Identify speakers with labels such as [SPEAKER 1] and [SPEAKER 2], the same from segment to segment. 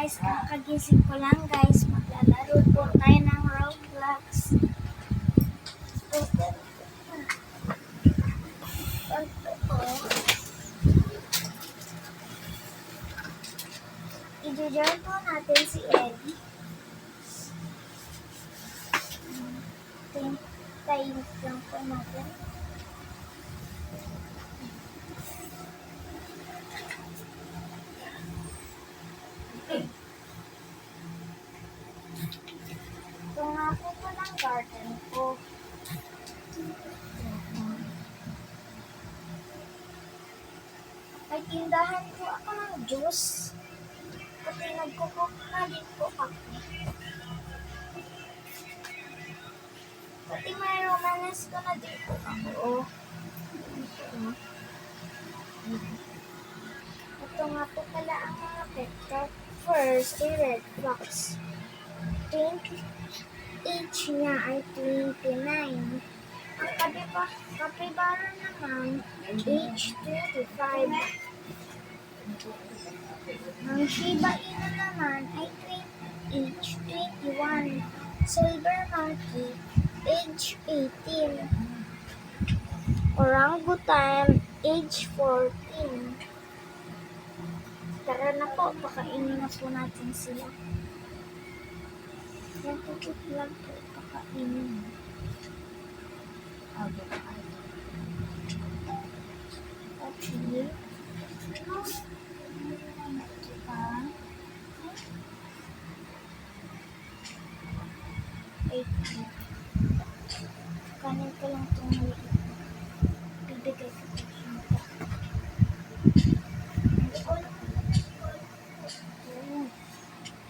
[SPEAKER 1] guys, kakagising ko lang guys. Maglalaro po tayo ng Roblox. I-join po natin si Eddie. Tayo lang po natin. Ito nga po palang garden ko. May tindahan po ako ng juice. Pati nagkukok na din po ako. Pati may romance ko na din po ako. Ito nga po pala ang mga pet ko. First, a red fox. Age niya ay 29. Ang kapibara naman, age 25. Ang Shiba Inu naman ay age 21. Silver Monkey, age 18. Orangutan, age 14. Tara na po, pakainin na po natin sila. Yan po lang po, pakainin. Okay. Kanin ko lang itong maliit. Bibigay ko ito siya.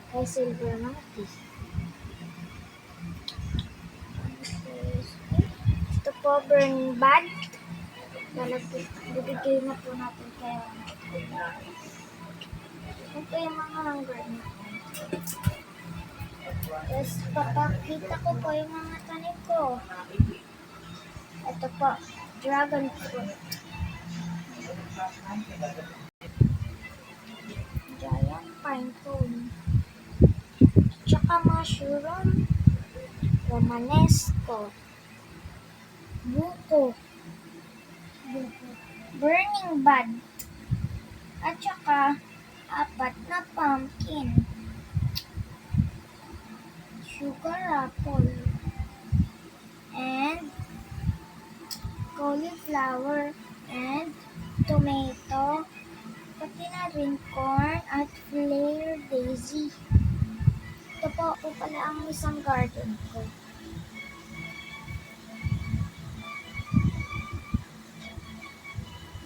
[SPEAKER 1] Kay Silver Monkey. Ito po, Burning Bad. Bibigay na po natin kayo. Ito yung mga hunger na. Yes, papakita ko po yung mga tanim ko. Ito po, dragon fruit. Giant pine cone. Tsaka mushroom. Romanesco. Buko. Burning bud. At tsaka 4 na pumpkin. Sugar apple. And cauliflower. And tomato. Pati na rin corn at flare daisy. Ito po pala ang isang garden ko.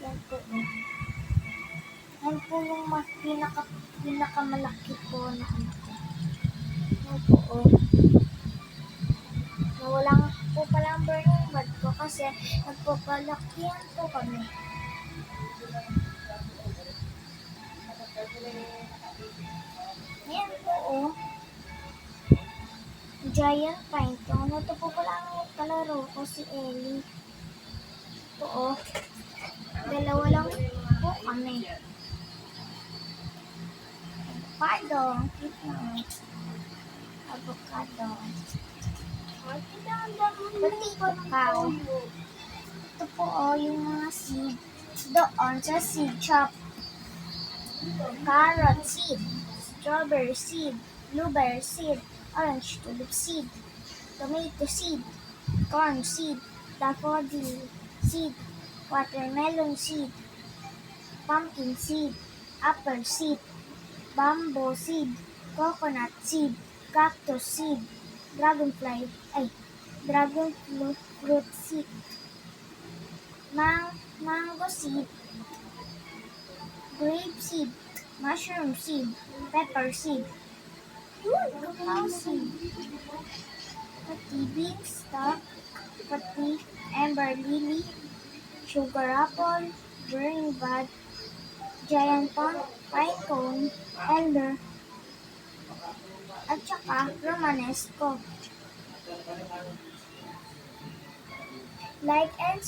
[SPEAKER 1] Yan po. Yan po yung pinakamalaki po na ano ko. Yan po. Nawalang po pala ang burning bud ko kasi nagpapalakihan po kami. Yan po giant pine cone. Ito po pala ang kalaro ko si Ellie. Ito dalawa lang po kami. Avocado. Cute na. Avocado. Pati kakao. Ito po yung mga seed. Doon sa seed shop. Carrot seed. Strawberry seed. Blueberry seed. Orange tulip seed. Tomato seed. Corn seed. Daffodil seed. Watermelon seed. Pumpkin seed. Apple seed. Bamboo seed. Coconut seed. Cactus seed. Dragon fruit seed. Mango seed. Grape seed. Mushroom seed. Pepper seed. Cacao seed. Pati beanstalk. Pati amber lily. Sugar apple. Burning bud. Giant pine cone. Elder. At saka romanesco. Like and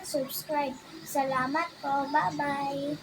[SPEAKER 1] subscribe. Salamat po. Bye-bye.